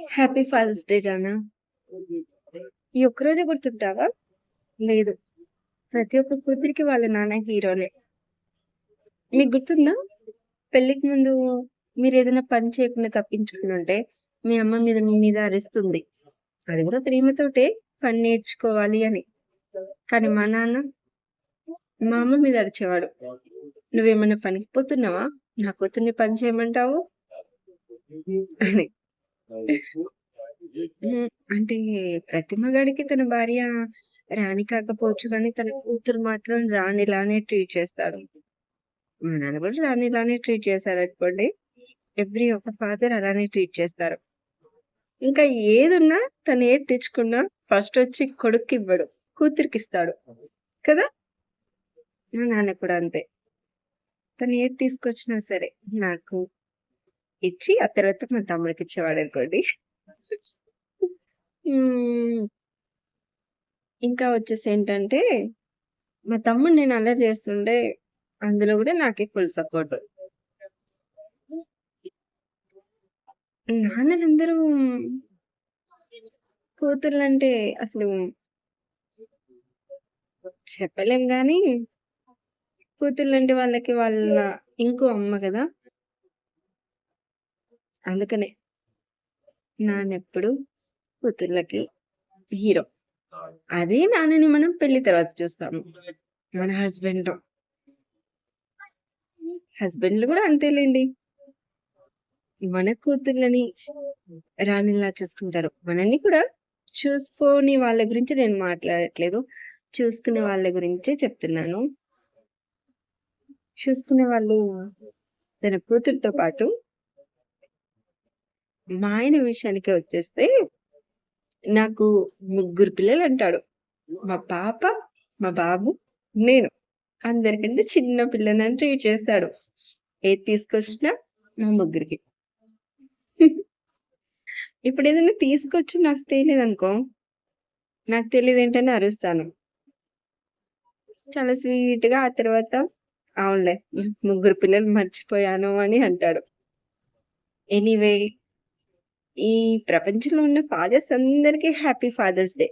Happy fathers day రానా? ఈ ఒక్కరోజే గుర్తుంటావా? లేదు. ప్రతి ఒక్క కూతురికి వాళ్ళ నాన్న హీరోనే. మీకు గుర్తుందా? పెళ్ళికి ముందు మీరేదైనా పని చేయకుండా తప్పించుకునుంటే, మీ అమ్మ మీ మీద అరుస్తుంది. అది కూడా ప్రేమతోటే పని నేర్చుకోవాలి అని. కానీ మా నాన్న, మా అమ్మ మీద అరిచేవాడు. "నువ్వేమన్నా పనికి పోతున్నావా? నా కూతుర్ని పని చేయమంటావు" అని. అంటే ప్రతి మగాడికి తన భార్య రాణి కాకపోవచ్చు కానీ, తన కూతురు మాత్రం రాణిలానే ట్రీట్ చేస్తాడు. మా నాన్న కూడా రాణిలానే ట్రీట్ చేశారనుకోండి. ఎవ్రి ఒక ఫాదర్ అలానే ట్రీట్ చేస్తారు. ఇంకా ఏదున్నా తను ఏది తెచ్చుకున్నా ఫస్టొచ్చి కొడుక్కివ్వడు. కూతురికిస్తాడు. కదా! మా నాన్న కూడా అంతే. తను ఏది తీసుకొచ్చినా సరే నాకు ఇచ్చి, ఆ తర్వాత మా తమ్ముడికిచ్చేవాడనుకోండి. హ్మ్. ఇంకా వచ్చేసేంటంటే, మా తమ్ముడు నేను అల్లరి చేస్తుంటే, అందులో గూడా నాకే ఫుల్ సపోర్ట్. నాన్నలందరూ కూతుర్లంటే అసలు చెప్పలేం గానీ, కూతుర్లంటే వాళ్ళకి వాళ్ళ ఇంకో అమ్మ గదా! అందుకనే నాన్నెప్పుడు కూతుర్లకి హీరో. అదే నాన్నని మనం పెళ్లి తర్వాత చూస్తాము. మన హస్బెండ్‌లో. హస్బెండ్‌లు గూడా అంతేలెండి. మన కూతుర్లని రాణిలా చూసుకుంటారు. మనల్ని కూడా చూసుకోని వాళ్ళ గురించి నేను మాట్లాడట్లేదు. చూసుకునే వాళ్ళ గురించే చెప్తున్నాను. చూసుకునే వాళ్ళు తన కూతురితో పాటు మా ఆయన విషయానికే వచ్చేస్తే, నాకు ముగ్గురు పిల్లలంటాడు. మా పాప, మా బాబు, నేను. అందరికంటే చిన్న పిల్లనని ట్రీట్ చేస్తాడు. ఏది తీసుకొచ్చినా మా ముగ్గురికి. ఇప్పుడేదైనా తీసుకొచ్చి నాకు తెలీదనుకో, నాకు తెలీదేంటని అరుస్తాను. చాలా స్వీట్‌గా ఆ తర్వాత అవునులే ముగ్గురు పిల్లలు మర్చిపోయాను అని అంటాడు. ఎనీవే ఈ ప్రపంచంలో ఉన్న ఫాదర్స్ అందరికీ హ్యాపీ ఫాదర్స్ డే.